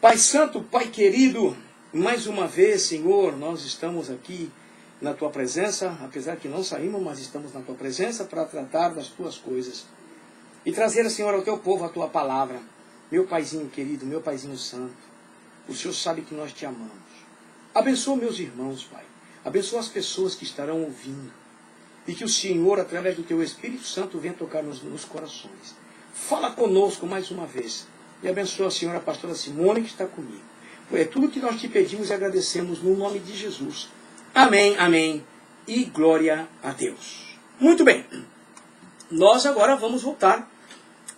Pai Santo, Pai querido, mais uma vez, Senhor, nós estamos aqui na Tua presença, apesar que não saímos, mas estamos na Tua presença para tratar das Tuas coisas. E trazer, Senhor, ao Teu povo a Tua palavra. Meu Paizinho querido, meu Paizinho Santo, o Senhor sabe que nós Te amamos. Abençoa meus irmãos, Pai. Abençoa as pessoas que estarão ouvindo. E que o Senhor, através do Teu Espírito Santo, venha tocar nos corações. Fala conosco mais uma vez. E abençoa a senhora, a pastora Simone, que está comigo. É tudo que nós te pedimos e agradecemos no nome de Jesus. Amém, amém. E glória a Deus. Muito bem. Nós agora vamos voltar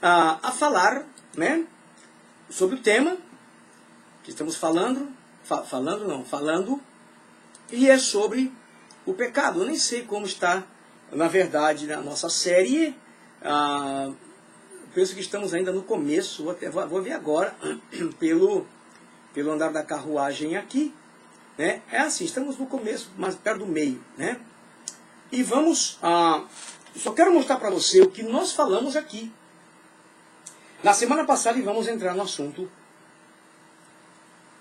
a falar, né, sobre o tema que estamos falando, e é sobre o pecado. Eu nem sei como está, na verdade, na nossa série. Penso que estamos ainda no começo, vou ver agora, pelo andar da carruagem aqui, né? É assim, estamos no começo, mas perto do meio, né? E vamos, só quero mostrar para você o que nós falamos aqui na semana passada e vamos entrar no assunto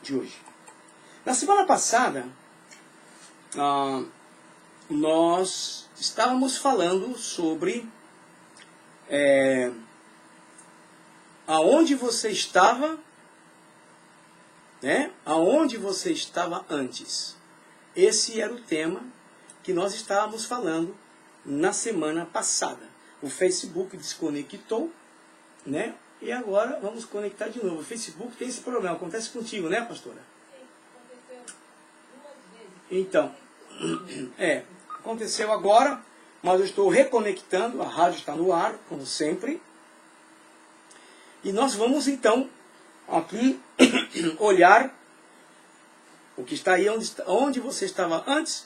de hoje. Na semana passada, nós estávamos falando sobre aonde você estava, né? Aonde você estava antes. Esse era o tema que nós estávamos falando na semana passada. O Facebook desconectou, né? E agora vamos conectar de novo. O Facebook tem esse problema. Acontece contigo, né, pastora? Sim, aconteceu duas vezes. Então, aconteceu agora, mas eu estou reconectando. A rádio está no ar, como sempre. E nós vamos então aqui olhar o que está aí onde você estava antes,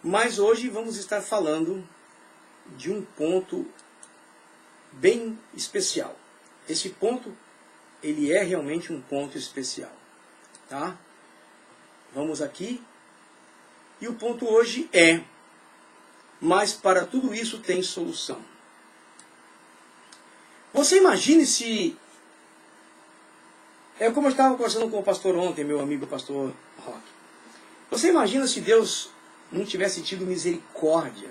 mas hoje vamos estar falando de um ponto bem especial. Esse ponto, ele é realmente um ponto especial, tá? Vamos aqui. E o ponto hoje é: mas para tudo isso tem solução. Você imagine se... É como eu estava conversando com o pastor ontem, meu amigo pastor Roque. Você imagina se Deus não tivesse tido misericórdia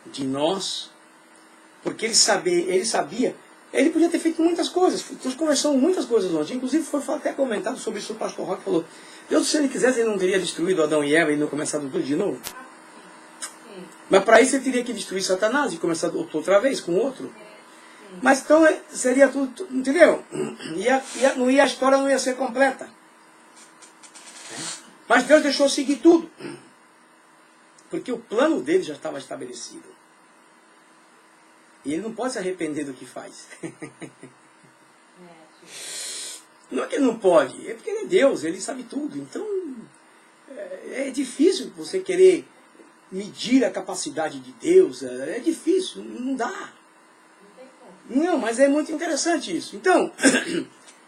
de nós, porque ele sabia, ele podia ter feito muitas coisas. Nós conversamos muitas coisas ontem, inclusive foi até comentado sobre isso. O pastor Roque falou: Deus, se ele quisesse, ele não teria destruído Adão e Eva e não começado tudo de novo. Mas para isso ele teria que destruir Satanás e começar outra vez com outro. Mas então seria tudo, entendeu? A história não ia ser completa. Mas Deus deixou seguir tudo. Porque o plano dele já estava estabelecido. E ele não pode se arrepender do que faz. Não é que ele não pode, é porque ele é Deus, ele sabe tudo. Então é difícil você querer medir a capacidade de Deus. É difícil, não dá. Não, mas é muito interessante isso. Então,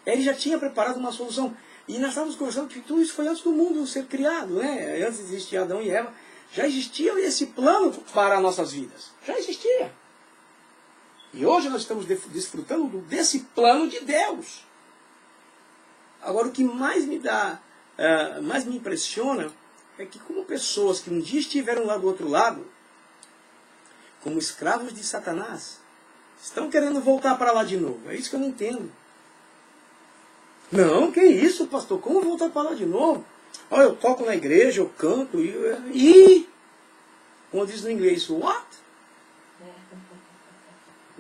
ele já tinha preparado uma solução. E nós estávamos conversando que tudo isso foi antes do mundo ser criado, né? Antes de existir Adão e Eva, já existia esse plano para as nossas vidas. Já existia. E hoje nós estamos desfrutando desse plano de Deus. Agora, o que mais mais me impressiona é que, como pessoas que um dia estiveram lá do outro lado, como escravos de Satanás, estão querendo voltar para lá de novo. É isso que eu não entendo. Não, que isso, pastor? Como voltar para lá de novo? Olha, eu toco na igreja, eu canto e como diz no inglês, what?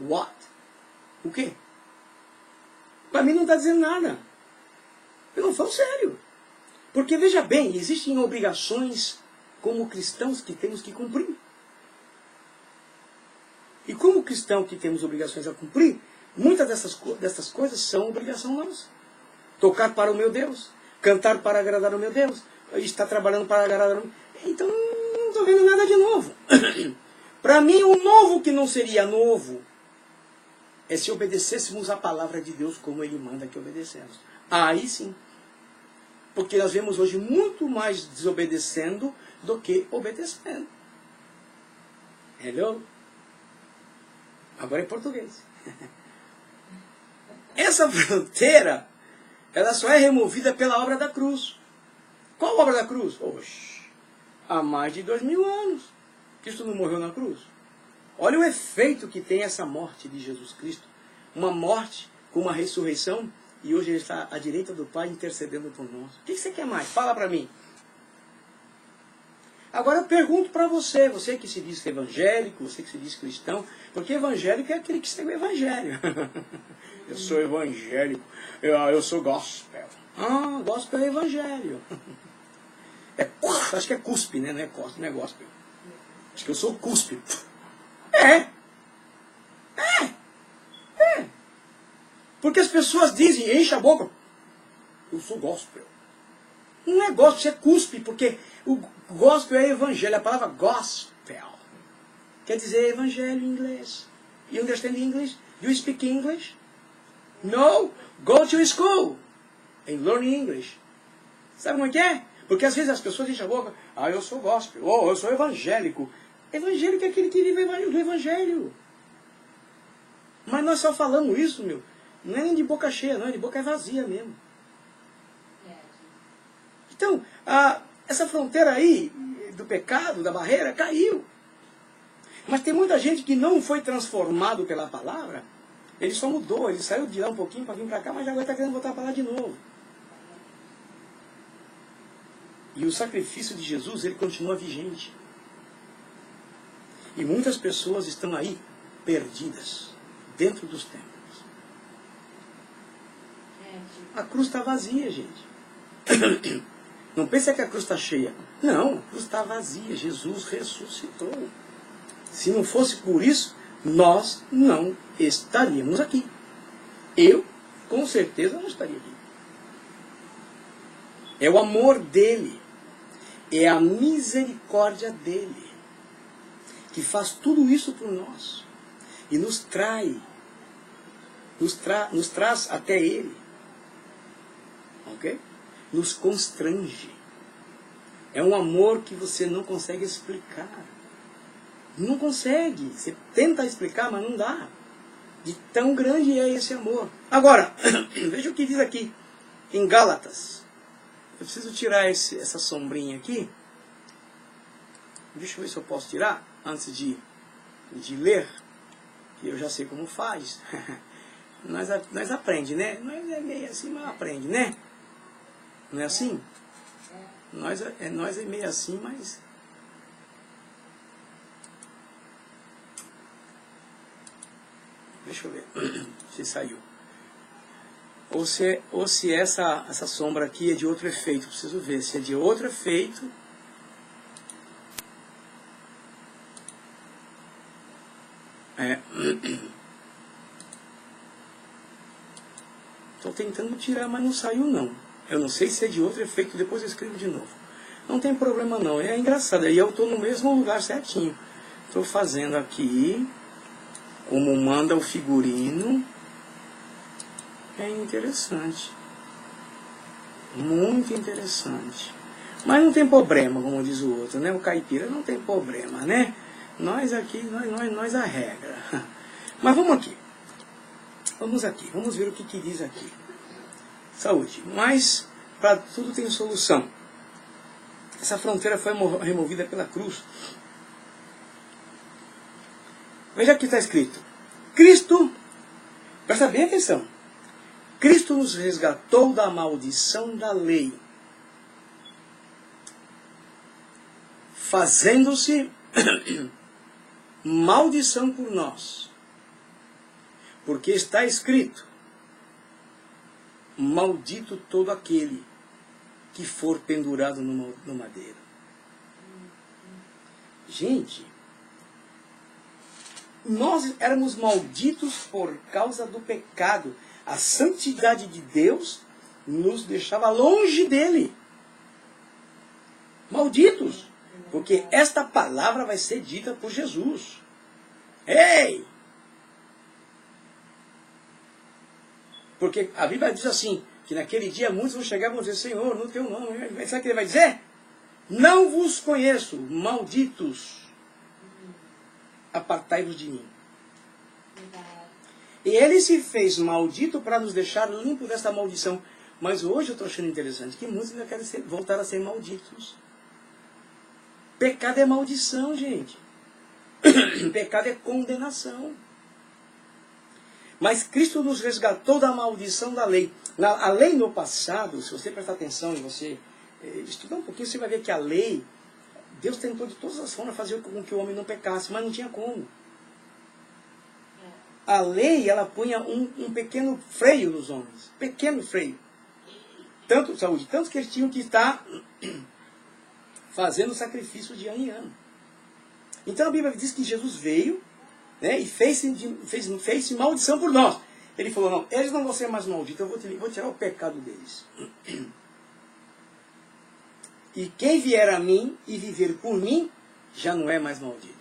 What? O quê? Para mim não está dizendo nada. Eu não falo sério. Porque, veja bem, existem obrigações como cristãos que temos que cumprir. E como cristão que temos obrigações a cumprir, muitas dessas coisas são obrigação nossa. Tocar para o meu Deus, cantar para agradar o meu Deus, estar trabalhando para agradar o meu Deus. Então não estou vendo nada de novo. Para mim, o novo que não seria novo é se obedecêssemos a palavra de Deus como Ele manda que obedecemos. Aí sim. Porque nós vemos hoje muito mais desobedecendo do que obedecendo. Hello? Agora é português. Essa fronteira ela só é removida pela obra da cruz. Qual obra da cruz? Oxe, há mais de 2000 anos. Cristo não morreu na cruz. Olha o efeito que tem essa morte de Jesus Cristo. Uma morte com uma ressurreição, e hoje ele está à direita do Pai intercedendo por nós. O que você quer mais? Fala para mim. Agora eu pergunto para você, você que se diz evangélico, você que se diz cristão, porque evangélico é aquele que segue o evangelho. Eu sou evangélico, eu sou gospel. Ah, gospel é evangelho. Acho que é cuspe, né? Não é gospel. Acho que eu sou cuspe. É. Porque as pessoas dizem, enche a boca, eu sou gospel. Não é gospel, isso é cuspe, porque o gospel é evangelho. A palavra gospel quer dizer evangelho em inglês. You understand English? Do you speak English? No? Go to school and learn English. Sabe como é que é? Porque às vezes as pessoas enchem a boca, eu sou gospel, eu sou evangélico. Evangélico é aquele que vive do evangelho. Mas nós só falamos isso, meu. Não é nem de boca cheia, não, é de boca vazia mesmo. Então, essa fronteira aí do pecado, da barreira, caiu. Mas tem muita gente que não foi transformado pela palavra. Ele só mudou, ele saiu de lá um pouquinho para vir para cá, mas agora está querendo voltar para lá de novo. E o sacrifício de Jesus, ele continua vigente. E muitas pessoas estão aí perdidas, dentro dos templos. A cruz está vazia, gente. Não pense que a cruz está cheia. Não, a cruz está vazia. Jesus ressuscitou. Se não fosse por isso, nós não estaríamos aqui. Eu, com certeza, não estaria aqui. É o amor dele. É a misericórdia dele que faz tudo isso por nós. E nos traz até ele. Ok? Nos constrange. É um amor que você não consegue explicar. Não consegue. Você tenta explicar, mas não dá. De tão grande é esse amor. Agora, veja o que diz aqui em Gálatas. Eu preciso tirar essa sombrinha aqui. Deixa eu ver se eu posso tirar antes de ler. Que eu já sei como faz. Nós aprende, né? Nós é meio assim, mas aprende, né? Não é assim? Nós é meio assim, mas... Deixa eu ver se saiu. Ou se essa sombra aqui é de outro efeito. Preciso ver se é de outro efeito. Estou tentando tirar, mas não saiu não. Eu não sei se é de outro efeito, depois eu escrevo de novo. Não tem problema não, é engraçado. Aí eu estou no mesmo lugar certinho. Estou fazendo aqui, como manda o figurino. É interessante. Muito interessante. Mas não tem problema, como diz o outro, né? O caipira não tem problema, né? Nós aqui, nós a regra. Mas vamos aqui. Vamos aqui, vamos ver o que diz aqui. Saúde. Mas, para tudo tem solução. Essa fronteira foi removida pela cruz. Veja o que está escrito. Cristo, presta bem atenção. Cristo nos resgatou da maldição da lei, fazendo-se maldição por nós. Porque está escrito, maldito todo aquele que for pendurado no madeiro. Gente, nós éramos malditos por causa do pecado. A santidade de Deus nos deixava longe dele. Malditos. Porque esta palavra vai ser dita por Jesus. Ei! Porque a Bíblia diz assim, que naquele dia muitos vão chegar e vão dizer, Senhor, no teu nome. Sabe o que ele vai dizer? Não vos conheço, malditos. Apartai-vos de mim. E ele se fez maldito para nos deixar limpo desta maldição. Mas hoje eu estou achando interessante que muitos ainda querem voltar a ser malditos. Pecado é maldição, gente. Pecado é condenação. Mas Cristo nos resgatou da maldição da lei. A lei no passado, se você prestar atenção e você estudar um pouquinho, você vai ver que a lei, Deus tentou de todas as formas fazer com que o homem não pecasse, mas não tinha como. A lei, ela punha um pequeno freio nos homens. Pequeno freio. Tanto que eles tinham que estar fazendo sacrifício de ano em ano. Então a Bíblia diz que Jesus veio, né, e fez maldição por nós. Ele falou, não, eles não vão ser mais malditos, eu vou tirar o pecado deles. E quem vier a mim e viver por mim, já não é mais maldito.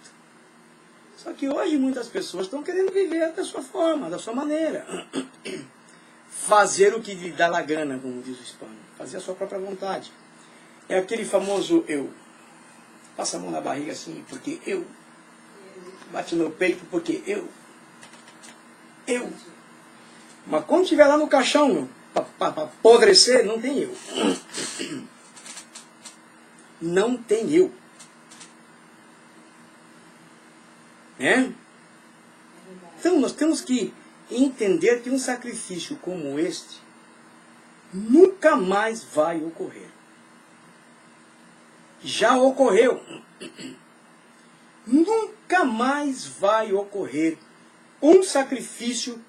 Só que hoje muitas pessoas estão querendo viver da sua forma, da sua maneira. Fazer o que lhe dá a gana, como diz o hispano. Fazer a sua própria vontade. É aquele famoso eu. Passa a mão na barriga assim, porque eu. Bate no peito, porque eu. Mas quando estiver lá no caixão, para apodrecer, não tem eu. Não tem eu. É? Então nós temos que entender que um sacrifício como este nunca mais vai ocorrer. Já ocorreu. Nunca mais vai ocorrer um sacrifício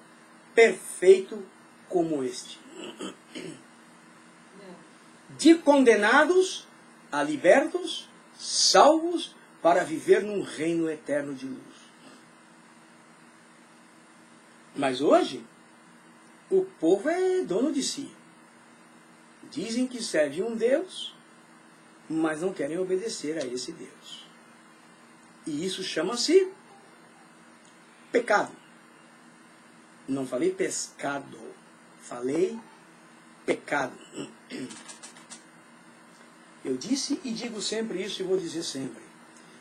perfeito como este. De condenados a libertos, salvos, para viver num reino eterno de luz. Mas hoje, o povo é dono de si. Dizem que servem um Deus, mas não querem obedecer a esse Deus. E isso chama-se pecado. Não falei pescado, falei pecado. Eu disse e digo sempre isso e vou dizer sempre.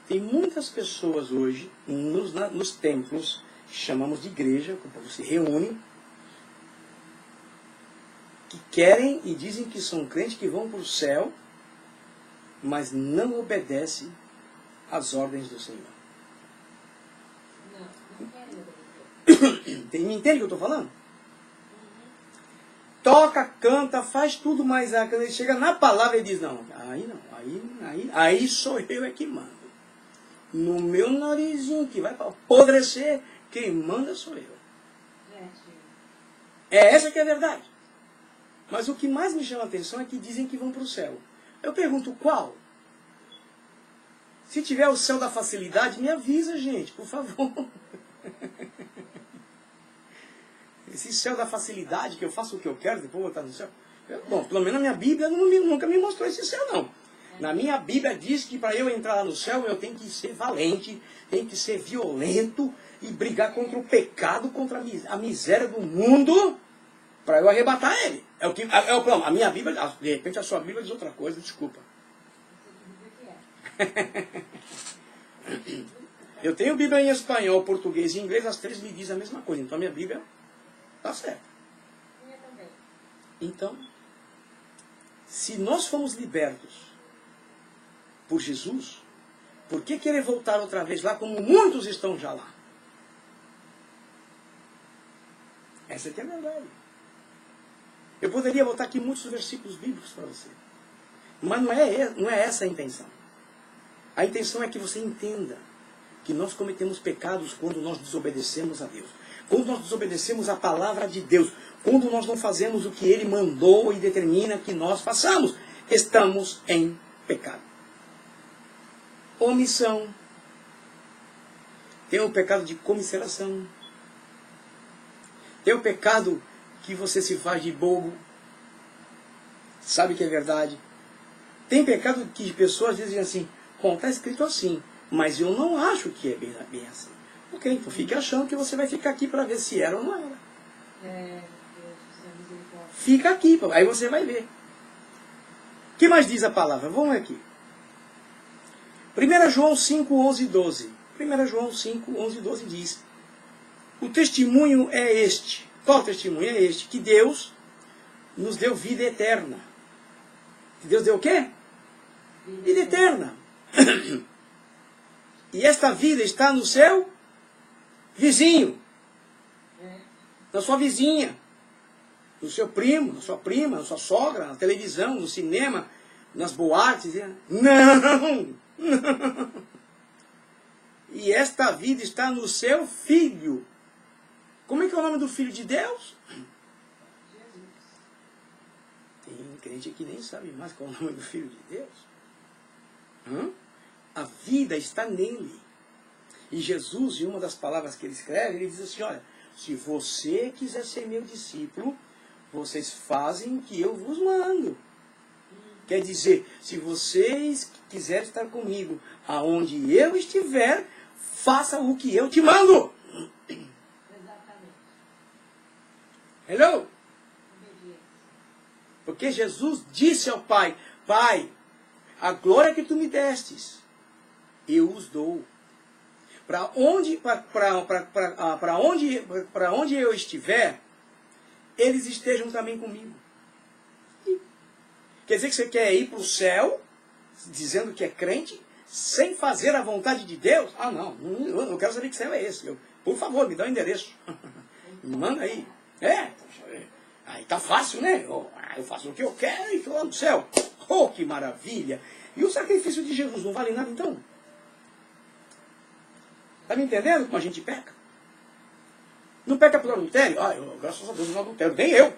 Tem muitas pessoas hoje, nos templos, chamamos de igreja, o povo se reúne, que querem e dizem que são crentes que vão para o céu, mas não obedecem às ordens do Senhor. Não quero. Me entende o que eu estou falando? Toca, canta, faz tudo, mas quando ele chega na palavra, ele diz, não, aí sou eu é que mando. No meu narizinho que vai apodrecer, quem manda sou eu. É essa que é a verdade. Mas o que mais me chama a atenção é que dizem que vão para o céu. Eu pergunto, qual? Se tiver o céu da facilidade, me avisa, gente, por favor. Esse céu da facilidade, que eu faço o que eu quero, depois vou estar no céu. Bom, pelo menos na minha Bíblia nunca me mostrou esse céu, não. Na minha Bíblia diz que para eu entrar lá no céu, eu tenho que ser valente, tenho que ser violento e brigar contra o pecado, contra a miséria do mundo, para eu arrebatar ele. É o plano. A minha Bíblia, de repente a sua Bíblia diz outra coisa, desculpa. Eu tenho Bíblia em espanhol, português e inglês, as três me dizem a mesma coisa. Então a minha Bíblia está certa. Então, se nós fomos libertos por Jesus, por que querer voltar outra vez lá como muitos estão já lá? Essa aqui é a verdade. Eu poderia botar aqui muitos versículos bíblicos para você. Mas não é essa a intenção. A intenção é que você entenda que nós cometemos pecados quando nós desobedecemos a Deus. Quando nós desobedecemos a palavra de Deus. Quando nós não fazemos o que Ele mandou e determina que nós façamos. Estamos em pecado. Omissão. Tem o pecado de comisseração. Tem o pecado que você se faz de bobo. Sabe que é verdade. Tem pecado que pessoas dizem assim, bom, está escrito assim, mas eu não acho que é bem assim. Ok, então fique achando que você vai ficar aqui para ver se era ou não era. Fica aqui, aí você vai ver. O que mais diz a palavra? Vamos aqui. 1 João 5, 11 e 12. 1 João 5, 11 e 12 diz, o testemunho é este. Qual testemunho é este? Que Deus nos deu vida eterna. Deus deu o quê? Vida eterna. E esta vida está no seu vizinho, na sua vizinha, no seu primo, na sua prima, na sua sogra, na televisão, no cinema, nas boates. Não! Não! E esta vida está no seu filho. Como é que é o nome do filho de Deus? Jesus. Tem crente que nem sabe mais qual é o nome do filho de Deus. A vida está nele. E Jesus, em uma das palavras que ele escreve, ele diz assim, olha, se você quiser ser meu discípulo, vocês fazem o que eu vos mando. Quer dizer, se vocês quiserem estar comigo, aonde eu estiver, faça o que eu te mando. Exatamente. Hello? Obediência. Porque Jesus disse ao Pai, Pai, a glória que tu me destes, eu os dou. Para onde eu estiver, eles estejam também comigo. Quer dizer que você quer ir para o céu, dizendo que é crente, sem fazer a vontade de Deus? Ah, não, eu não quero saber que céu é esse. Por favor, me dá o endereço. Me manda aí. Aí tá fácil, né? Eu faço o que eu quero e estou lá no céu. Oh, que maravilha! E o sacrifício de Jesus não vale nada então? Está me entendendo como a gente peca? Não peca pelo adultério? Graças a Deus não adultério, nem eu.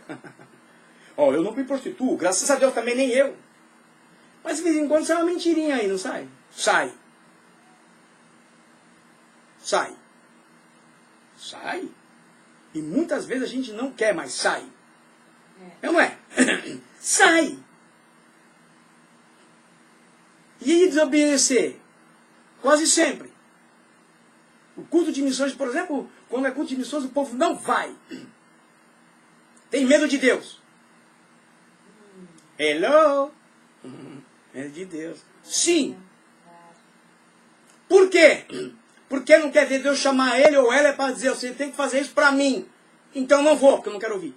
Eu não me prostituo, graças a Deus também nem eu. Mas de vez em quando sai uma mentirinha aí, não sai? Sai. Sai. Sai. E muitas vezes a gente não quer, mas sai. Não é? Sai. E desobedecer? Quase sempre. O culto de missões, por exemplo, quando é culto de missões, o povo não vai. Tem medo de Deus. Hello? Medo de Deus. Sim. Por quê? Porque não quer ver Deus chamar ele ou ela para dizer, você tem que fazer isso para mim. Então não vou, porque eu não quero ouvir.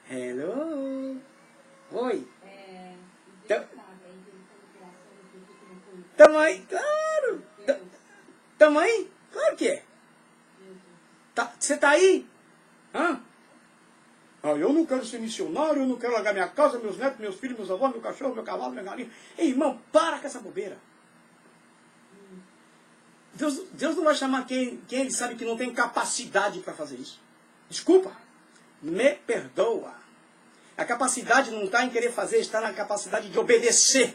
Hello? Oi? Tamo aí, claro. Tamo aí? Claro que é. Você está aí? Eu não quero ser missionário, eu não quero largar minha casa, meus netos, meus filhos, meus avós, meu cachorro, meu cavalo, minha galinha. Ei, irmão, para com essa bobeira. Deus não vai chamar quem ele sabe que não tem capacidade para fazer isso. Desculpa. Me perdoa. A capacidade não está em querer fazer, está na capacidade de obedecer.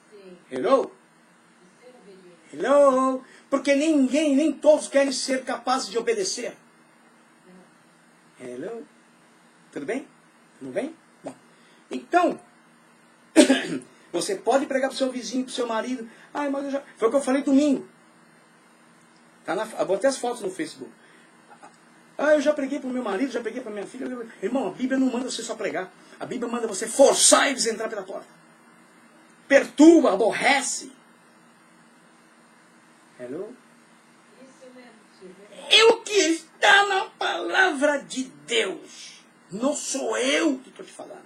Sim. Hello? Hello? Porque nem todos querem ser capazes de obedecer. Hello? Tudo bem? Tudo bem? Bom. Então, você pode pregar para o seu vizinho, para o seu marido. Mas eu já... Foi o que eu falei domingo. Eu botei as fotos no Facebook. Eu já preguei para o meu marido, já preguei para minha filha. Irmão, a Bíblia não manda você só pregar. A Bíblia manda você forçar eles a entrar pela porta. Perturba, aborrece. Hello? É o que está na palavra de Deus. Não sou eu que estou te falando.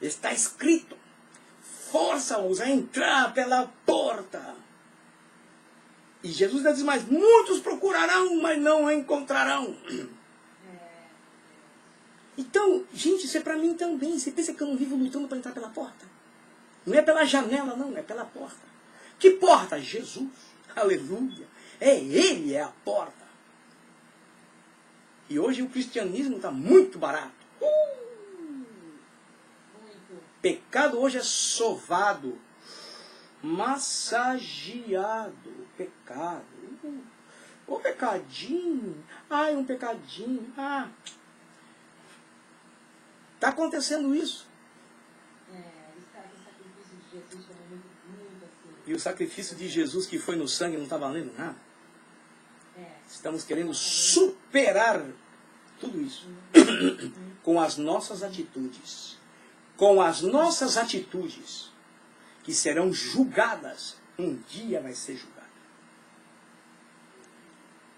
Está escrito. Força-os a entrar pela porta. E Jesus diz mais, muitos procurarão, mas não a encontrarão. Então, gente, isso é para mim também. Você pensa que eu não vivo lutando para entrar pela porta? Não é pela janela, não, é pela porta. Que porta? Jesus. Aleluia. Ele é a porta. E hoje o cristianismo está muito barato. Pecado hoje é sovado, massageado. Pecado. Um pecadinho. Um pecadinho. Está acontecendo isso. E o sacrifício de Jesus que foi no sangue não está valendo nada. Estamos querendo superar tudo isso com as nossas atitudes. Com as nossas atitudes que serão julgadas. Um dia vai ser julgada.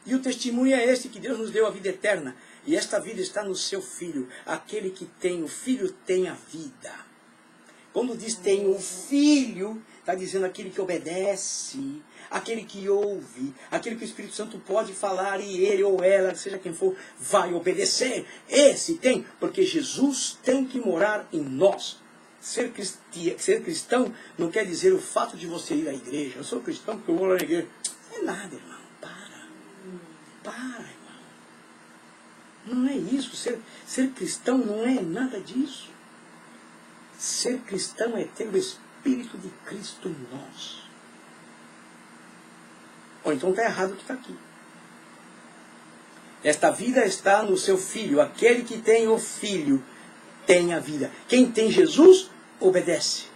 E o testemunho é este, que Deus nos deu a vida eterna. E esta vida está no seu Filho. Aquele que tem o Filho tem a vida. Quando diz tem o Filho, está dizendo aquele que obedece, aquele que ouve, aquele que o Espírito Santo pode falar e ele ou ela, seja quem for, vai obedecer. Esse tem, porque Jesus tem que morar em nós. Ser cristão não quer dizer o fato de você ir à igreja. Eu sou cristão porque eu vou lá na igreja. Não é nada, irmão. Para, irmão. Não é isso. Ser cristão não é nada disso. Ser cristão é ter o Espírito de Cristo em nós. Ou então está errado o que está aqui. Esta vida está no seu Filho. Aquele que tem o Filho tem a vida. Quem tem Jesus, obedece.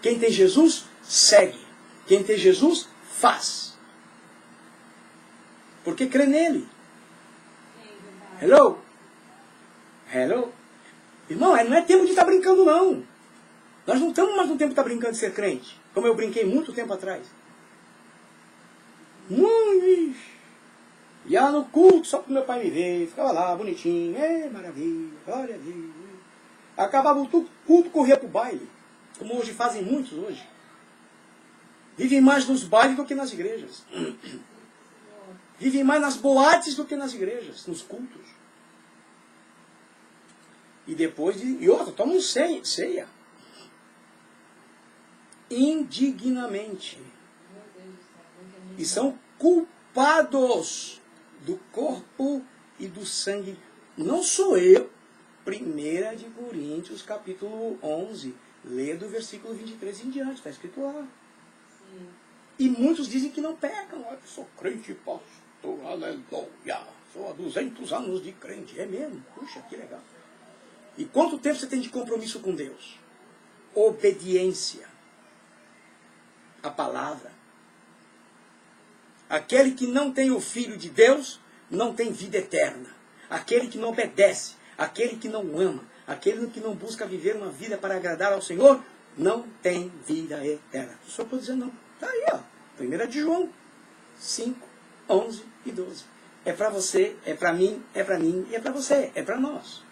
Quem tem Jesus, segue. Quem tem Jesus, faz. Porque crê nele. Hello? Hello? Irmão, não é tempo de estar brincando, não. Nós não estamos mais no tempo de estar brincando de ser crente. Como eu brinquei muito tempo atrás. Ia no culto só para o meu pai me ver. Ficava lá, bonitinho. Maravilha, glória a Deus. Acabava o culto, corria para o baile. Como hoje fazem muitos hoje. Vivem mais nos bailes do que nas igrejas. Vivem mais nas boates do que nas igrejas, nos cultos. E depois e outra, tomam ceia. Indignamente. E são culpados do corpo e do sangue. Não sou eu. 1 de Coríntios, capítulo 11. Lê do versículo 23 em diante. Está escrito lá. Sim. E muitos dizem que não pecam. Eu sou crente, pastor, aleluia. Sou há 200 anos de crente. É mesmo? Puxa, que legal. E quanto tempo você tem de compromisso com Deus? Obediência. A palavra. Aquele que não tem o Filho de Deus, não tem vida eterna. Aquele que não obedece, aquele que não ama, aquele que não busca viver uma vida para agradar ao Senhor, não tem vida eterna. Só estou dizendo não. Está aí, ó. 1 de João 5, 11 e 12. É para você, é para mim e é para você. É para nós.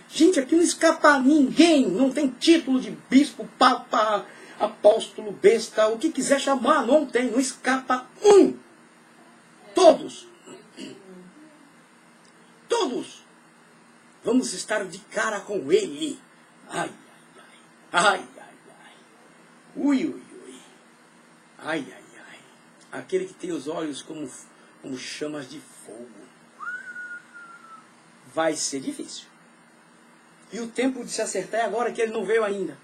Gente, aqui não escapa ninguém. Não tem título de bispo, papa, apóstolo, besta, o que quiser chamar, não tem. Não escapa um. Todos. Todos. Vamos estar de cara com ele. Ai, ai, ai, ai. Ui, ui, ui. Ai, ai, ai. Aquele que tem os olhos como chamas de fogo. Vai ser difícil. E o tempo de se acertar é agora, que ele não veio ainda.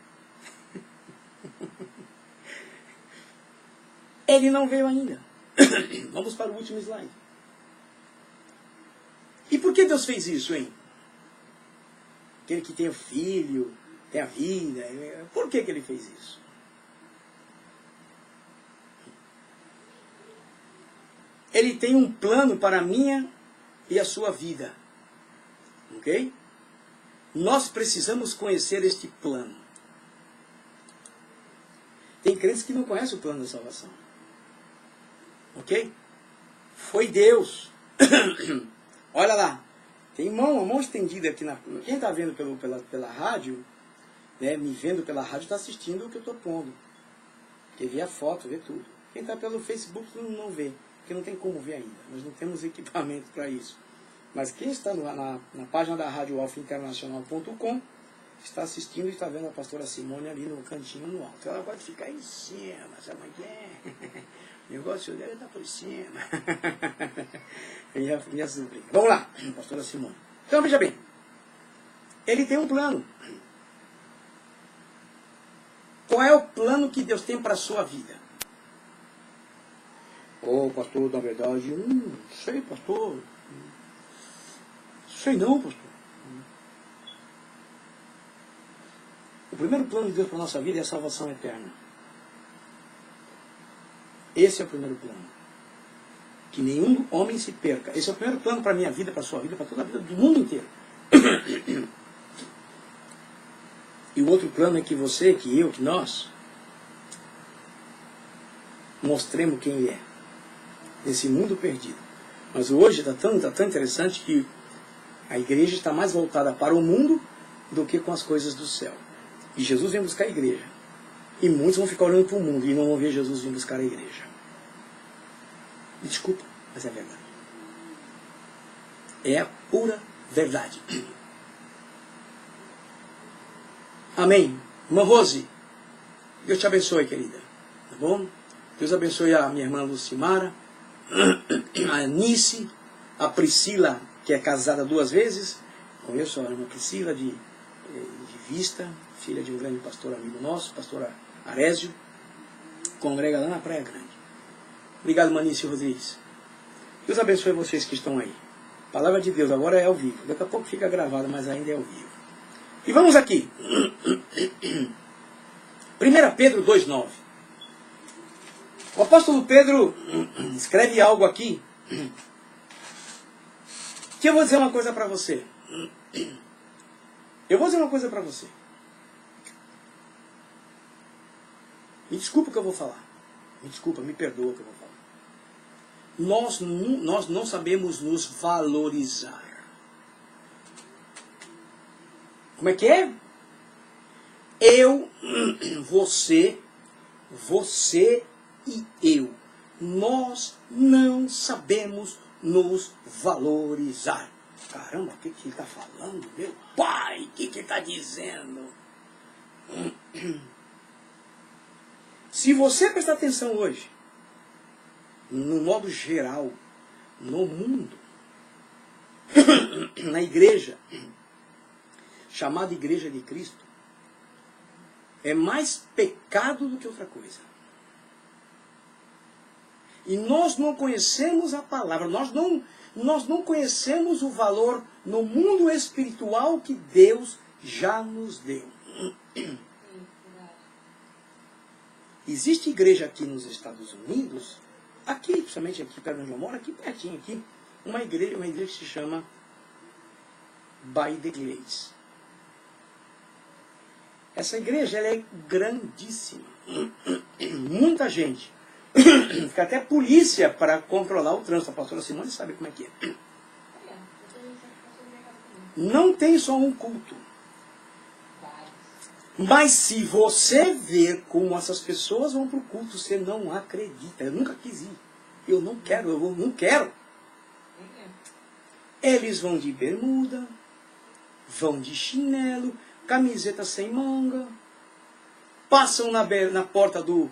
Ele não veio ainda. Vamos para o último slide. E por que Deus fez isso, hein? Aquele que tem o Filho, tem a vida. Por que ele fez isso? Ele tem um plano para a minha e a sua vida. Ok? Nós precisamos conhecer este plano. Tem crentes que não conhecem o plano da salvação. Ok? Foi Deus. Olha lá. Tem uma mão estendida aqui na... Quem está vendo pela rádio, né, me vendo pela rádio, está assistindo o que eu estou pondo. Porque vê a foto, vê tudo. Quem está pelo Facebook não vê. Porque não tem como ver ainda. Nós não temos equipamento para isso. Mas quem está na página da Rádio alfainternacional.com está assistindo e está vendo a pastora Simone ali no cantinho no alto. Ela pode ficar em cima, sabe como é que é? O negócio dela está por cima. Minha sobrinha. Vamos lá, pastora Simone. Então veja bem. Ele tem um plano. Qual é o plano que Deus tem para a sua vida? Pastor, na verdade, não sei, pastor. Sei não, pastor. O primeiro plano de Deus para a nossa vida é a salvação eterna. Esse é o primeiro plano. Que nenhum homem se perca. Esse é o primeiro plano para a minha vida, para a sua vida, para toda a vida do mundo inteiro. E o outro plano é que você, que eu, que nós mostremos quem Ele é. Nesse mundo perdido. Mas hoje está tão interessante que a igreja está mais voltada para o mundo do que com as coisas do céu. E Jesus vem buscar a igreja. E muitos vão ficar olhando para o mundo e não vão ver Jesus vir buscar a igreja. Desculpa, mas é verdade. É a pura verdade. Amém. Irmã Rose, Deus te abençoe, querida. Tá bom? Deus abençoe a minha irmã Lucimara, a Anice, a Priscila, que é casada 2 vezes. Conheço a irmã Priscila de vista, filha de um grande pastor amigo nosso, pastor Arésio. Congrega lá na Praia Grande. Obrigado, Manício Rodrigues. Deus abençoe vocês que estão aí. A palavra de Deus agora é ao vivo. Daqui a pouco fica gravada, mas ainda é ao vivo. E vamos aqui. 1 Pedro 2,9. O apóstolo Pedro escreve algo aqui que eu vou dizer uma coisa para você. Eu vou dizer uma coisa para você. Me desculpa o que eu vou falar. Me desculpa, me perdoa o que eu vou falar. Nós não sabemos nos valorizar. Como é que é? Eu, você e eu. Nós não sabemos nos valorizar. Caramba, o que ele está falando? Meu pai, o que ele está dizendo? Se você prestar atenção hoje, no modo geral, no mundo, na igreja, chamada Igreja de Cristo, é mais pecado do que outra coisa. E nós não conhecemos a palavra, nós não conhecemos o valor no mundo espiritual que Deus já nos deu. Existe igreja aqui nos Estados Unidos, aqui, principalmente aqui perto de onde eu moro, aqui pertinho, aqui, uma igreja que se chama By the Glaze. Essa igreja ela é grandíssima. Muita gente. Fica até polícia para controlar o trânsito. A pastora Simone sabe como é que é. Não tem só um culto. Mas se você ver como essas pessoas vão para o culto, você não acredita. Eu nunca quis ir. Eu não quero, não quero. Eles vão de bermuda, vão de chinelo, camiseta sem manga, passam na porta do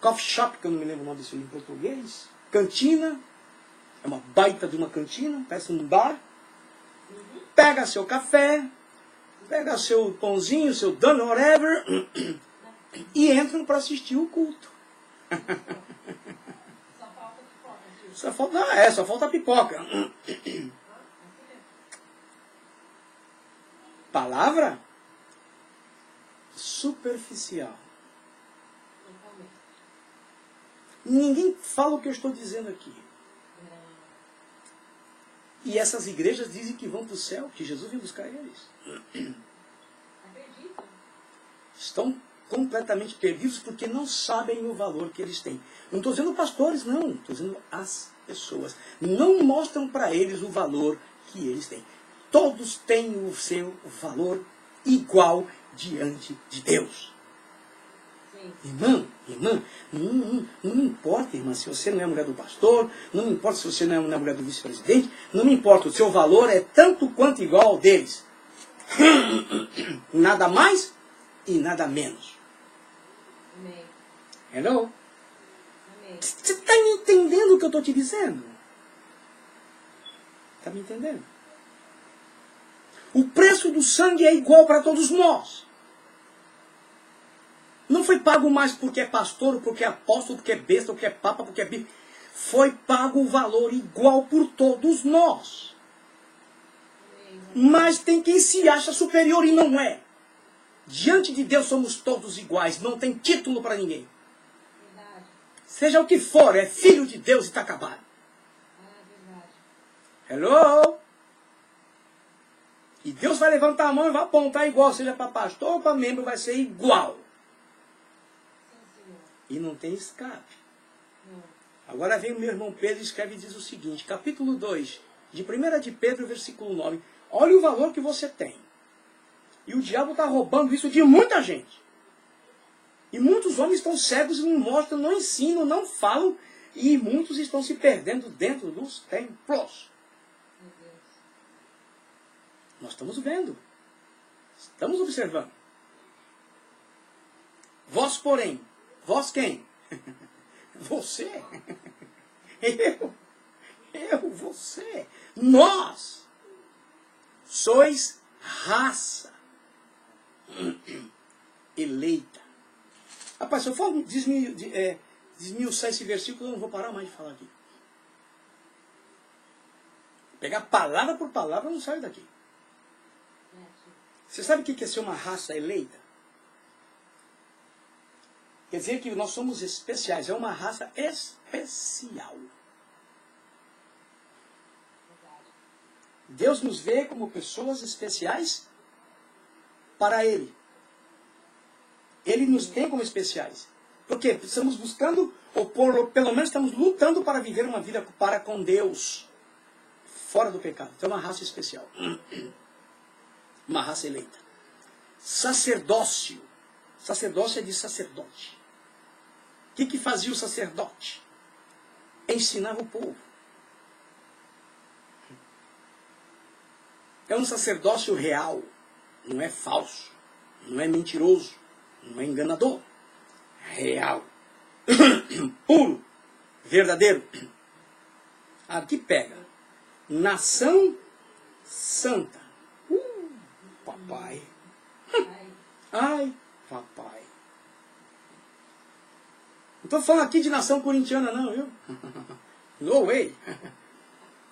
coffee shop, que eu não me lembro o nome disso em português, cantina, é uma baita de uma cantina, parece um bar, pega seu café, pega seu pãozinho, seu dano, whatever, e entram para assistir o culto. Só falta a pipoca. Palavra superficial. Ninguém fala o que eu estou dizendo aqui. E essas igrejas dizem que vão para o céu, que Jesus vem buscar eles. Estão completamente perdidos porque não sabem o valor que eles têm. Não estou dizendo pastores, não. Estou dizendo as pessoas. Não mostram para eles o valor que eles têm. Todos têm o seu valor igual diante de Deus. Sim. Irmã, não me importa, irmã, se você não é mulher do pastor, não me importa se você não é mulher do vice-presidente, não me importa, o seu valor é tanto quanto igual ao deles. Nada mais e nada menos. Amém. Hello? Amém. Você está me entendendo o que eu estou te dizendo? Está me entendendo? O preço do sangue é igual para todos nós. Não foi pago mais porque é pastor, porque é apóstolo, porque é besta, porque é papa, porque é bispo. Foi pago o valor igual por todos nós. Mas tem quem se acha superior e não é. Diante de Deus somos todos iguais. Não tem título para ninguém. Verdade. Seja o que for, é filho de Deus e está acabado. Verdade. Hello? E Deus vai levantar a mão e vai apontar igual. Seja para pastor ou para membro, vai ser igual. Sim, Senhor. E não tem escape. Não. Agora vem o meu irmão Pedro e escreve e diz o seguinte, capítulo 2, de 1 de Pedro, versículo 9. Olha o valor que você tem. E o diabo está roubando isso de muita gente. E muitos homens estão cegos e não mostram, não ensinam, não falam. E muitos estão se perdendo dentro dos templos. Nós estamos vendo. Estamos observando. Vós, porém. Vós quem? Você. Eu, você. Nós. Sois raça eleita. Rapaz, se eu for desmiuçar esse versículo, eu não vou parar mais de falar aqui. Pegar palavra por palavra, eu não saio daqui. Você sabe o que é ser uma raça eleita? Quer dizer que nós somos especiais. É uma raça especial. Deus nos vê como pessoas especiais para Ele. Ele nos tem como especiais. Porque estamos buscando, ou pelo menos estamos lutando para viver uma vida para com Deus. Fora do pecado. Então é uma raça especial. Uma raça eleita. Sacerdócio. Sacerdócio é de sacerdote. O que fazia o sacerdote? Ensinava o povo. É um sacerdócio real. Não é falso. Não é mentiroso. Não é enganador. Real. Puro. Verdadeiro. Aqui pega. Nação santa. Papai. Ai, papai. Não estou falando aqui de nação corintiana não, viu? No way.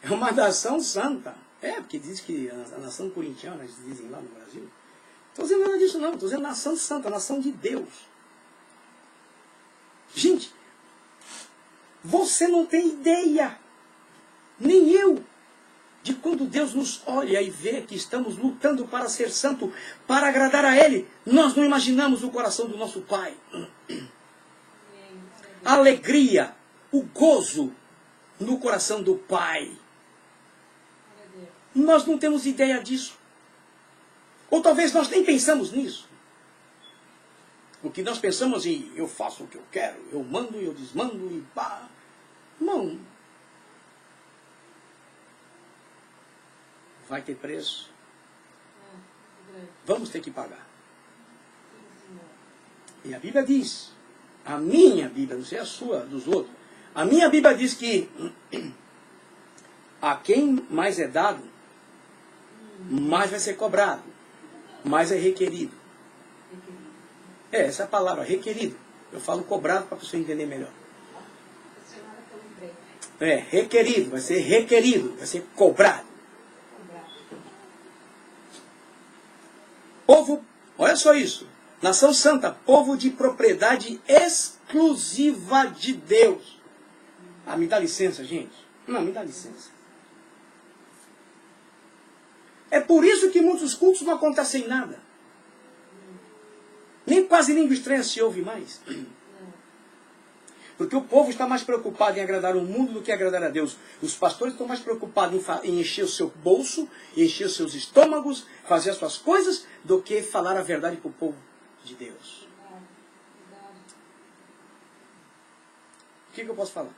É uma nação santa. É, porque diz que a nação corintiana, eles dizem lá no Brasil. Não estou dizendo nada disso não. Estou dizendo nação santa, nação de Deus. Gente, você não tem ideia. Nem eu. De quando Deus nos olha e vê que estamos lutando para ser santo, para agradar a Ele, nós não imaginamos o coração do nosso Pai. A alegria, o gozo no coração do Pai. Nós não temos ideia disso. Ou talvez nós nem pensamos nisso. O que nós pensamos em eu faço o que eu quero, eu mando e eu desmando e pá. Não. Vai ter preço. Vamos ter que pagar. E a Bíblia diz, a minha Bíblia, não sei a sua, dos outros, a minha Bíblia diz que a quem mais é dado, mais vai ser cobrado, mais é requerido. Essa é a palavra, requerido. Eu falo cobrado para você entender melhor. Requerido, vai ser cobrado. Povo, olha só isso. Nação santa, povo de propriedade exclusiva de Deus. Ah, me dá licença, gente. Não, me dá licença. É por isso que muitos cultos não acontecem nada. Nem quase língua estranha se ouve mais. Porque o povo está mais preocupado em agradar o mundo do que agradar a Deus. Os pastores estão mais preocupados em encher o seu bolso, encher os seus estômagos, fazer as suas coisas, do que falar a verdade para o povo de Deus. O que eu posso falar?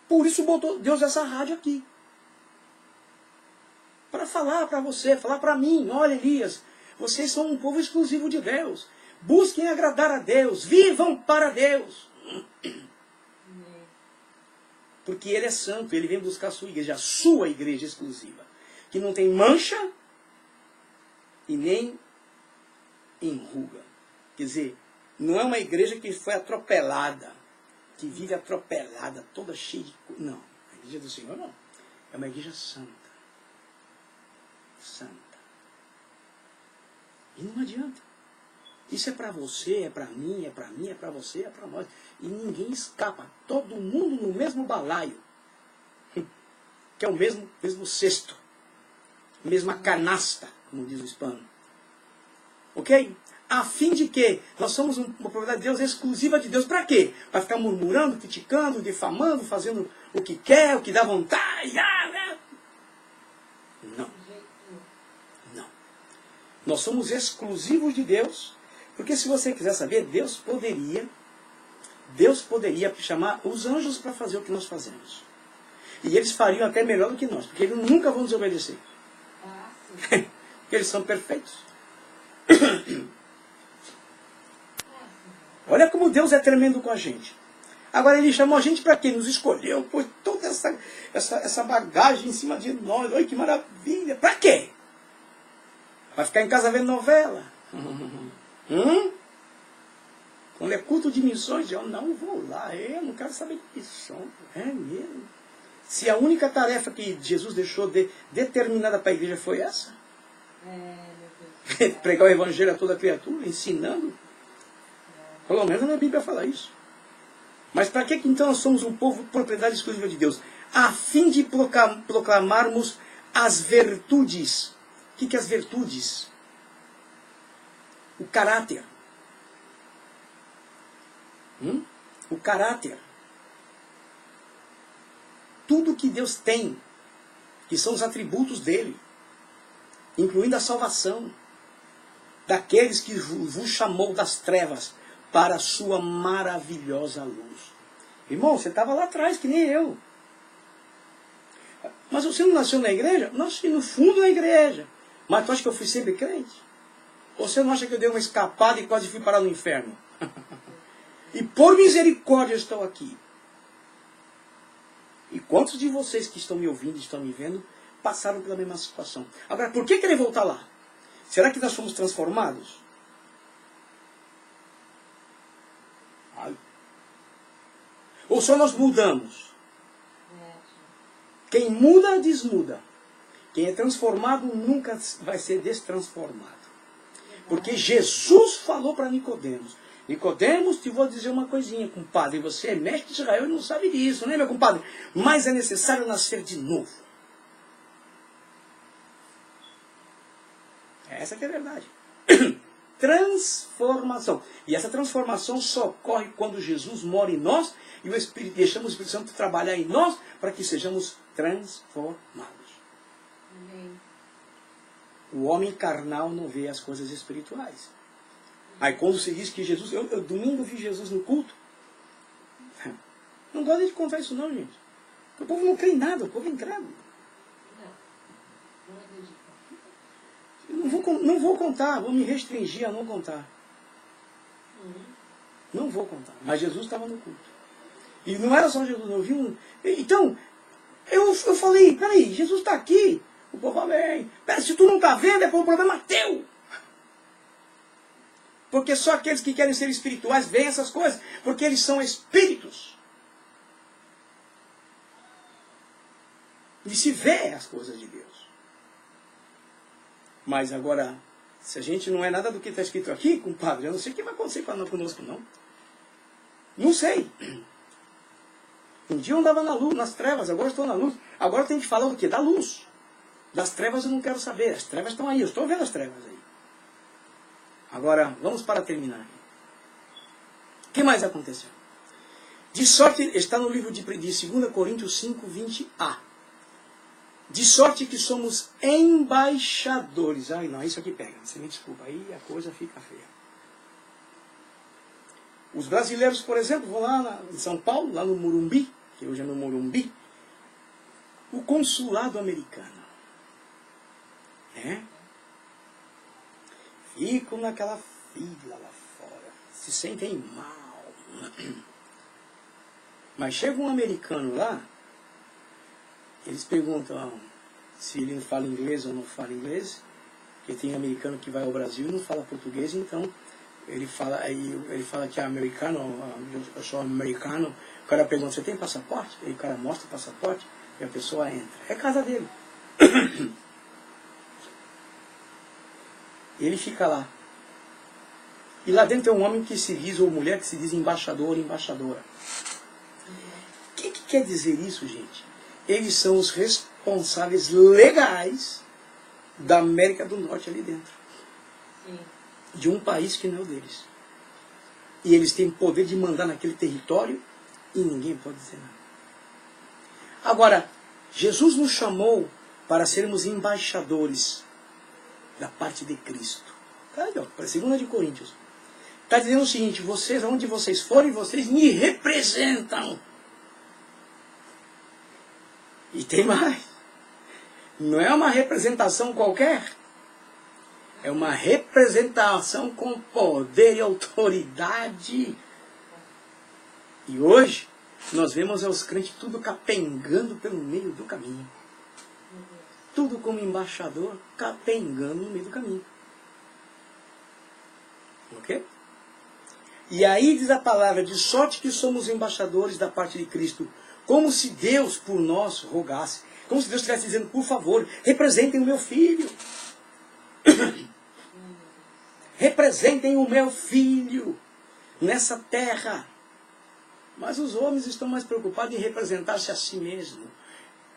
Por isso botou Deus essa rádio aqui. Para falar para você, falar para mim, olha Elias, vocês são um povo exclusivo de Deus. Busquem agradar a Deus. Vivam para Deus. Porque Ele é santo. Ele vem buscar a sua igreja exclusiva. Que não tem mancha e nem enruga. Quer dizer, não é uma igreja que foi atropelada. Que vive atropelada, toda cheia de... Não, a igreja do Senhor não. É uma igreja santa. Santa. E não adianta. Isso é para você, é para mim, é para você, é para nós. E ninguém escapa. Todo mundo no mesmo balaio. Que é o mesmo cesto. Mesma canasta, como diz o hispano. Ok? A fim de que nós somos uma propriedade de Deus, exclusiva de Deus. Para quê? Para ficar murmurando, criticando, difamando, fazendo o que quer, o que dá vontade. Não. Não. Nós somos exclusivos de Deus, porque se você quiser saber, Deus poderia chamar os anjos para fazer o que nós fazemos. E eles fariam até melhor do que nós, porque eles nunca vão desobedecer. Porque eles são perfeitos. Olha como Deus é tremendo com a gente. Agora ele chamou a gente para quê? Nos escolheu, pôs toda essa bagagem em cima de nós. Olha que maravilha. Para quê? Vai ficar em casa vendo novela? Quando é culto de missões, eu não vou lá. Eu não quero saber de missão. É mesmo. Se a única tarefa que Jesus deixou determinada para a igreja foi essa? Pregar o evangelho a toda criatura, ensinando. Pelo menos na Bíblia fala isso. Mas para que então nós somos um povo propriedade exclusiva de Deus? A fim de proclamarmos as virtudes. O que é as virtudes? O caráter. O caráter. Tudo que Deus tem, que são os atributos dele, incluindo a salvação, daqueles que vos chamou das trevas para a sua maravilhosa luz. Irmão, você estava lá atrás, que nem eu. Mas você não nasceu na igreja? Nasci no fundo da igreja. Mas tu acha que eu fui sempre crente? Ou você não acha que eu dei uma escapada e quase fui parar no inferno? E por misericórdia eu estou aqui. E quantos de vocês que estão me ouvindo, estão me vendo, passaram pela mesma situação? Agora, por que querer voltar lá? Será que nós fomos transformados? Ou só nós mudamos? Quem muda, desmuda. Quem é transformado nunca vai ser destransformado. Porque Jesus falou para Nicodemos. Nicodemos, te vou dizer uma coisinha, compadre. Você é mestre de Israel e não sabe disso, né, meu compadre? Mas é necessário nascer de novo. Essa que é a verdade. Transformação. E essa transformação só ocorre quando Jesus mora em nós e deixamos o Espírito Santo trabalhar em nós para que sejamos transformados. Amém. O homem carnal não vê as coisas espirituais. Aí quando se diz que Jesus... Eu domingo vi Jesus no culto. Não gosto de contar isso não, gente. Porque o povo não crê em nada, o povo é incrédulo. Não acredito. Não vou contar, vou me restringir a não contar. Não vou contar. Mas Jesus estava no culto. E não era só Jesus, eu vi um... Então, eu falei, peraí, Jesus está aqui. O povo fala, bem, se tu não está vendo, é por um problema teu. Porque só aqueles que querem ser espirituais veem essas coisas. Porque eles são espíritos. E se vê as coisas de Deus. Mas agora, se a gente não é nada do que está escrito aqui, compadre, eu não sei o que vai acontecer conosco, não. Não sei. Um dia eu andava na luz, nas trevas, agora eu estou na luz. Agora eu tenho que falar do quê? Da luz. Das trevas eu não quero saber. As trevas estão aí, eu estou vendo as trevas aí. Agora, vamos para terminar. O que mais aconteceu? De sorte, está no livro de 2 Coríntios 5, 20a. De sorte que somos embaixadores. Ai, não, isso aqui pega. Você me desculpa, aí a coisa fica feia. Os brasileiros, por exemplo, vão lá em São Paulo, lá no Morumbi, que hoje é no Morumbi, o consulado americano. Ficam naquela fila lá fora. Se sentem mal. Mas chega um americano lá, eles perguntam se ele fala inglês ou não fala inglês, porque tem americano que vai ao Brasil e não fala português, então ele fala que é americano, eu sou americano. O cara pergunta, você tem passaporte? Aí o cara mostra o passaporte e a pessoa entra. É casa dele. Ele fica lá. E lá dentro tem um homem que se diz, ou mulher que se diz embaixador ou embaixadora. O que quer dizer isso, gente? Eles são os responsáveis legais da América do Norte ali dentro. Sim. de um país que não é o deles. E eles têm poder de mandar naquele território e ninguém pode dizer nada. Agora, Jesus nos chamou para sermos embaixadores da parte de Cristo. Tá aí, ó, para 2 de Coríntios. Está dizendo o seguinte: vocês, onde vocês forem, vocês me representam. E tem mais. Não é uma representação qualquer. É uma representação com poder e autoridade. E hoje, nós vemos os crentes tudo capengando pelo meio do caminho. Tudo como embaixador, capengando no meio do caminho. Ok? E aí diz a palavra: de sorte que somos embaixadores da parte de Cristo, como se Deus por nós rogasse. Como se Deus estivesse dizendo: por favor, representem o meu filho. Representem o meu filho nessa terra. Mas os homens estão mais preocupados em representar-se a si mesmo.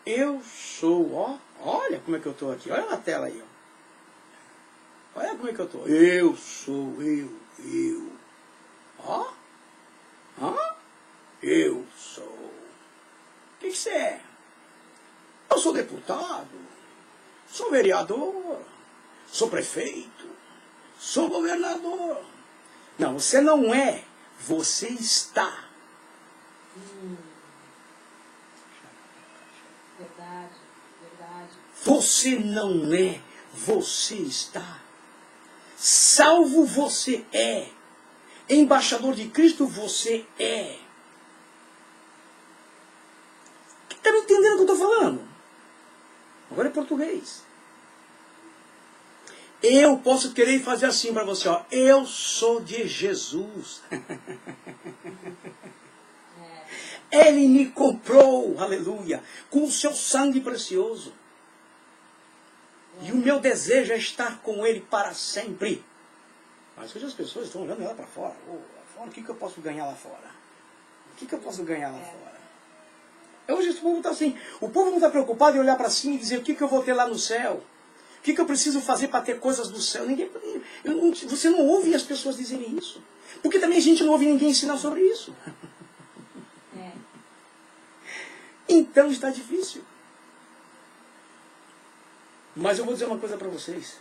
Eu sou, ó, olha como é que eu estou aqui. Olha na tela aí, ó. Olha como é que eu estou. Eu sou, eu. Ó, eu sou. O que você é? Eu sou deputado, sou vereador, sou prefeito, sou governador. Não, você não é, você está. Verdade, verdade. Você não é, você está. Salvo você é. Embaixador de Cristo você é. Está me entendendo o que eu estou falando? Agora é português. Eu posso querer fazer assim para você, ó. Eu sou de Jesus. Ele me comprou, aleluia, com o seu sangue precioso. E o meu desejo é estar com ele para sempre. Mas hoje as pessoas estão olhando lá para fora. Oh, lá fora. O que eu posso ganhar lá fora? O que eu posso ganhar lá fora? Hoje esse povo está assim. O povo não está preocupado em olhar para cima e dizer: o que eu vou ter lá no céu? O que eu preciso fazer para ter coisas do céu? Você não ouve as pessoas dizerem isso. Porque também a gente não ouve ninguém ensinar sobre isso. Então está difícil. Mas eu vou dizer uma coisa para vocês.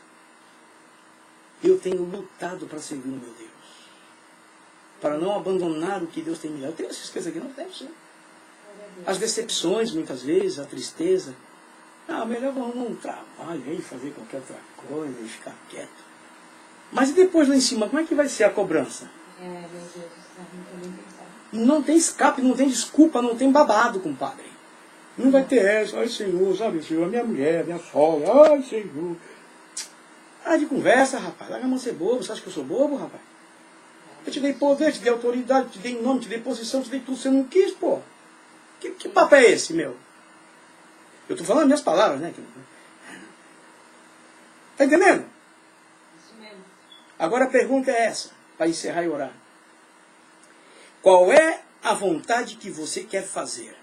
Eu tenho lutado para servir o meu Deus. Para não abandonar o que Deus tem me dado. Eu tenho essas coisas aqui, não tenho, sim. As decepções, muitas vezes, a tristeza. Melhor vamos um trabalho aí, fazer qualquer outra coisa e ficar quieto. Mas e depois lá em cima, como é que vai ser a cobrança? Meu Deus, não tem escape, não tem desculpa, não tem babado, compadre. Não vai ter essa: ai Senhor, sabe, Senhor, a minha mulher, minha sogra, ai Senhor. De conversa, rapaz. Larga a mão ser bobo. Você acha que eu sou bobo, rapaz? Eu te dei poder, te dei autoridade, te dei nome, te dei posição, te dei tudo. Você não quis, pô. Que papo é esse, meu? Eu estou falando minhas palavras, né? Está entendendo? Isso mesmo. Agora a pergunta é essa, para encerrar e orar. Qual é a vontade que você quer fazer?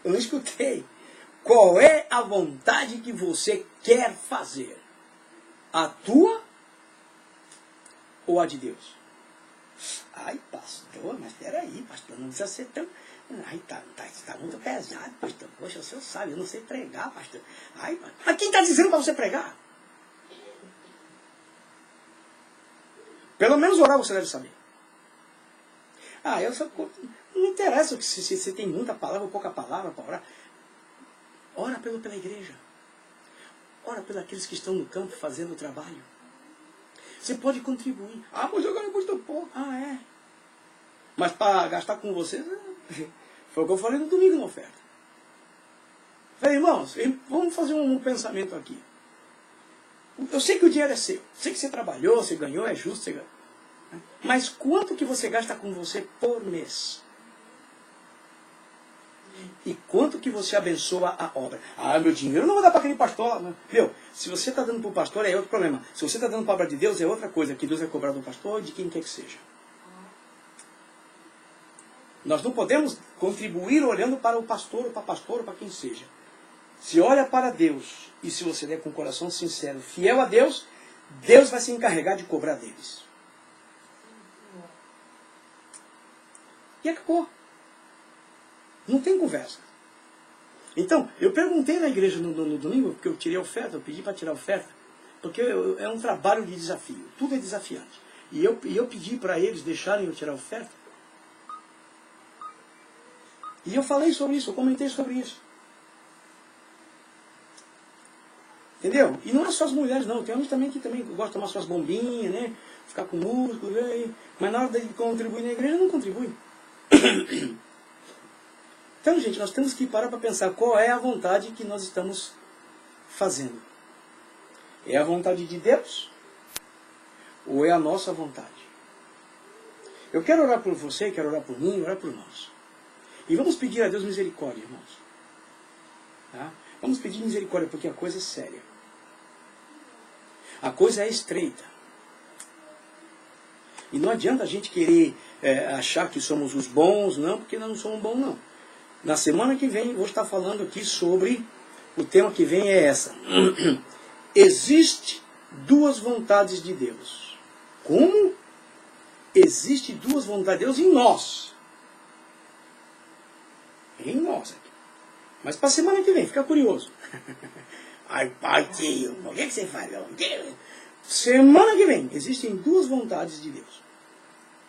Eu não escutei. Qual é a vontade que você quer fazer? A tua ou a de Deus? Ai, pastor, mas peraí, pastor, não precisa ser tão... Ai, tá muito pesado, pastor. Poxa, o senhor sabe, eu não sei pregar, pastor. Ai, mas quem está dizendo para você pregar? Pelo menos orar você deve saber. Não interessa se você tem muita palavra ou pouca palavra para orar. Ora pela igreja. Ora pelos aqueles que estão no campo fazendo o trabalho. Você pode contribuir. Mas eu ganho muito pouco. É. Mas para gastar com vocês, foi o que eu falei no domingo na oferta. Falei: irmãos, vamos fazer um pensamento aqui. Eu sei que o dinheiro é seu. Eu sei que você trabalhou, você ganhou, é justo. Você ganhou. Mas quanto que você gasta com você por mês? E quanto que você abençoa a obra? Meu dinheiro não vai dar para aquele pastor. Meu, se você está dando para o pastor, é outro problema. Se você está dando para a obra de Deus, é outra coisa. Que Deus vai cobrar do pastor, de quem quer que seja. Nós não podemos contribuir olhando para o pastor, ou para a pastora, ou para quem seja. Se olha para Deus, e se você der com o coração sincero, fiel a Deus, Deus vai se encarregar de cobrar deles. E acabou. Não tem conversa. Então, eu perguntei na igreja no domingo, porque eu tirei a oferta, eu pedi para tirar a oferta, porque é um trabalho de desafio, tudo é desafiante. E eu pedi para eles deixarem eu tirar a oferta. E eu falei sobre isso, eu comentei sobre isso. Entendeu? E não é só as mulheres, não. Tem homens também que também gostam de tomar suas bombinhas, né? Ficar com músculo, né? Mas na hora de contribuir na igreja, não contribui. Então, gente, nós temos que parar para pensar qual é a vontade que nós estamos fazendo. É a vontade de Deus? Ou é a nossa vontade? Eu quero orar por você, quero orar por mim, orar por nós. E vamos pedir a Deus misericórdia, irmãos. Tá? Vamos pedir misericórdia, porque a coisa é séria. A coisa é estreita. E não adianta a gente querer achar que somos os bons, não, porque nós não somos bons, não. Na semana que vem, vou estar falando aqui sobre, o tema que vem é essa. Existe duas vontades de Deus. Como? Existe duas vontades de Deus em nós. Em nós aqui. Mas para a semana que vem, fica curioso. Ai, pai, tio, o que você faz? Semana que vem, existem duas vontades de Deus.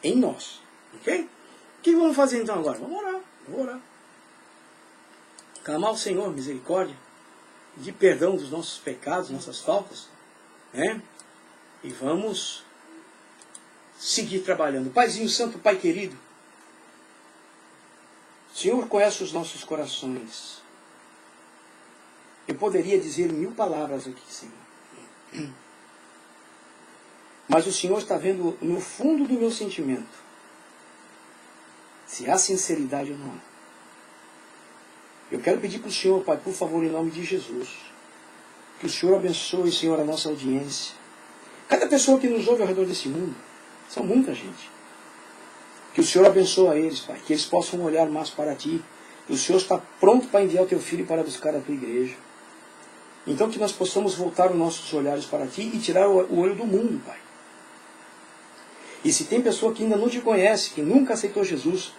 Em nós. Ok? O que vamos fazer então agora? Vamos orar. Vou orar. Clamar ao Senhor misericórdia, de perdão dos nossos pecados, nossas faltas, né? E vamos seguir trabalhando. Paizinho Santo, Pai querido, o Senhor conhece os nossos corações. Eu poderia dizer 1000 palavras aqui, Senhor. Mas o Senhor está vendo no fundo do meu sentimento se há sinceridade ou não há. Eu quero pedir para o Senhor, Pai, por favor, em nome de Jesus, que o Senhor abençoe, Senhor, a nossa audiência. Cada pessoa que nos ouve ao redor desse mundo, são muita gente. Que o Senhor abençoe eles, Pai, que eles possam olhar mais para Ti. Que o Senhor está pronto para enviar o Teu Filho para buscar a Tua igreja. Então que nós possamos voltar os nossos olhares para Ti e tirar o olho do mundo, Pai. E se tem pessoa que ainda não Te conhece, que nunca aceitou Jesus,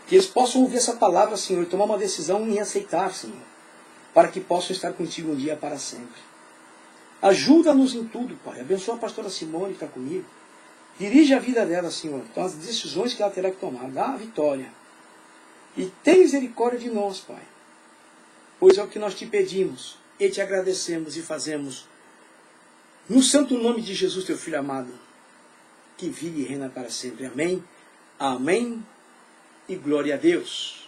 que eles possam ouvir essa palavra, Senhor, e tomar uma decisão em aceitar, Senhor, para que possam estar contigo um dia para sempre. Ajuda-nos em tudo, Pai. Abençoa a pastora Simone que está comigo. Dirige a vida dela, Senhor, com as decisões que ela terá que tomar. Dá a vitória. E tem misericórdia de nós, Pai. Pois é o que nós Te pedimos e Te agradecemos e fazemos no santo nome de Jesus, Teu Filho amado, que vive e reina para sempre. Amém. Amém. E glória a Deus.